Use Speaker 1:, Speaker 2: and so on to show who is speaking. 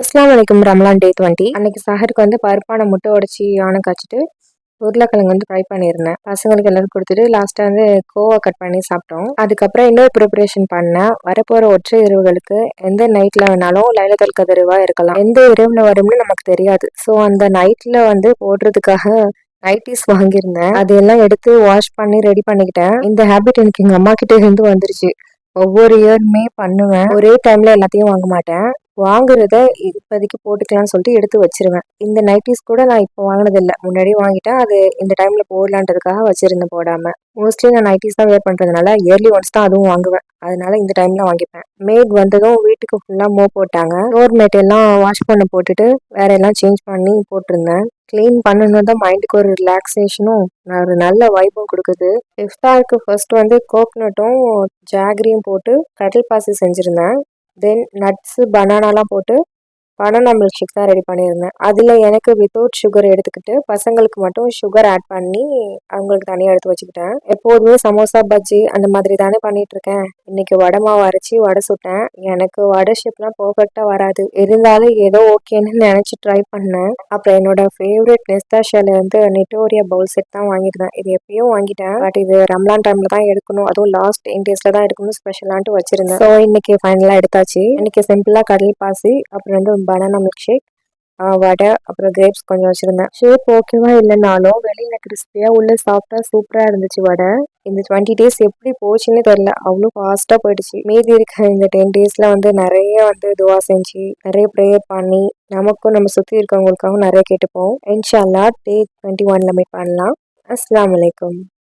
Speaker 1: அஸ்ஸலாமு அலைக்கும். ரமலான் டே 20 அன்னைக்கு சஹருக்கு வந்து பருப்பான முட்டை உடச்சி காய்ச்சிட்டு உருளைக்கிழங்கு வந்து ஃப்ரை பண்ணியிருந்தேன். பசங்களுக்கு எல்லாரும் கொடுத்துட்டு லாஸ்ட்டாக வந்து கோவா கட் பண்ணி சாப்பிட்டோம். அதுக்கப்புறம் இன்னொரு ப்ரிப்பரேஷன் பண்ணேன். வரப்போகிற ஒற்றை இரவுகளுக்கு எந்த நைட்டில் வேணாலும் லைலத்துல் கதிரவாக இருக்கலாம். எந்த இரவில் வரும்னு நமக்கு தெரியாது. ஸோ அந்த நைட்டில் வந்து போடுறதுக்காக நைட்டிஸ் வாங்கியிருந்தேன். அதையெல்லாம் எடுத்து வாஷ் பண்ணி ரெடி பண்ணிக்கிட்டேன். இந்த ஹேபிட் எனக்கு எங்கள் அம்மா கிட்டே இருந்து வந்துருச்சு. ஒவ்வொரு இயருமே பண்ணுவேன். ஒரே டைமில் எல்லாத்தையும் வாங்க மாட்டேன். வாங்குறத இப்போதைக்கு போட்டுக்கலாம்னு சொல்லிட்டு எடுத்து வச்சிருவேன். இந்த நைட்டீஸ் கூட நான் இப்போ வாங்கினதில்ல. முன்னாடியே வாங்கிட்டேன். அது இந்த டைமில் போடலான்றதுக்காக வச்சுருந்தேன் போடாமல். மோஸ்ட்லி நான் நைட்டீஸ் தான் வேர் பண்ணுறதுனால இயர்லி ஒன்ஸ் தான் அதுவும் வாங்குவேன். அதனால இந்த டைமில் வாங்கிப்பேன். மேட் வந்ததும் வீட்டுக்கு ஃபுல்லாக போட்டாங்க. டோர் மேட் எல்லாம் வாஷ் பண்ண போட்டுட்டு வேற எல்லாம் சேஞ்ச் பண்ணி போட்டிருந்தேன். க்ளீன் பண்ணணும் தான் மைண்டுக்கு ஒரு ரிலாக்ஸேஷனும் ஒரு நல்ல வைப்பும் கொடுக்குது. இஃப்தாருக்கு ஃபர்ஸ்ட் வந்து கோக்னட்டும் ஜாகரியும் போட்டு கடல் பாசி செஞ்சுருந்தேன். தென் நட்ஸு பனானாலாம் போட்டு பனானா மில்க் ஷேக் தான் ரெடி பண்ணியிருந்தேன். அதில் எனக்கு வித்தவுட் சுகர் எடுத்துக்கிட்டு பசங்களுக்கு மட்டும் சுகர் ஆட் பண்ணி அவங்களுக்கு தனியாக எடுத்து வச்சுக்கிட்டேன். எப்போதுமே சமோசா பஜ்ஜி அந்த மாதிரி தானே பண்ணிகிட்ருக்கேன். இன்றைக்கி வடை மாவு அரைச்சி வடை சுட்டேன். எனக்கு வடை ஷேப்லாம் பர்ஃபெக்டாக வராது. இருந்தாலும் ஏதோ ஓகேன்னு நினச்சி ட்ரை பண்ணேன். அப்புறம் என்னோட ஃபேவரட் நெஸ்டாஷியாலேருந்து நிட்டோரியா பவுல் செட் தான் வாங்கியிருந்தேன். இது எப்பயும் வாங்கிட்டேன். பட் இது ரம்லான் டைமில் தான் எடுக்கணும். அதுவும் லாஸ்ட் 10 டேஸில் தான் எடுக்கணும் ஸ்பெஷலான்ட்டு வச்சுருந்தேன். ஸோ இன்றைக்கி ஃபைனலாக எடுத்தாச்சு. இன்றைக்கி சிம்பிளாக கடல் பாசி அப்புறம் வந்து பனானா மில்க் ஷேக், வடை, அப்புறம் கிரேப்ஸ் கொஞ்சம் வச்சுருந்தேன். ஷேப் ஓகேவா இல்லைனாலும் வெளியில் கிறிஸ்பியாக உள்ள சாஃப்டாக சூப்பராக இருந்துச்சு வடை. இந்த 20 டேஸ் எப்படி போச்சுன்னு தெரில. அவ்வளோ ஃபாஸ்ட்டாக போயிடுச்சு. மீதி இருக்க இந்த 10 டேஸில் வந்து நிறைய வந்து துவா செஞ்சு நிறைய ப்ரேயர் பண்ணி நமக்கும் நம்ம சுற்றி இருக்கவங்களுக்காகவும் நிறைய கேட்டுப்போம். இன்ஷா அல்லாஹ் டே 21ல் மீட் பண்ணலாம். அஸ்ஸலாமு அலைக்கும்.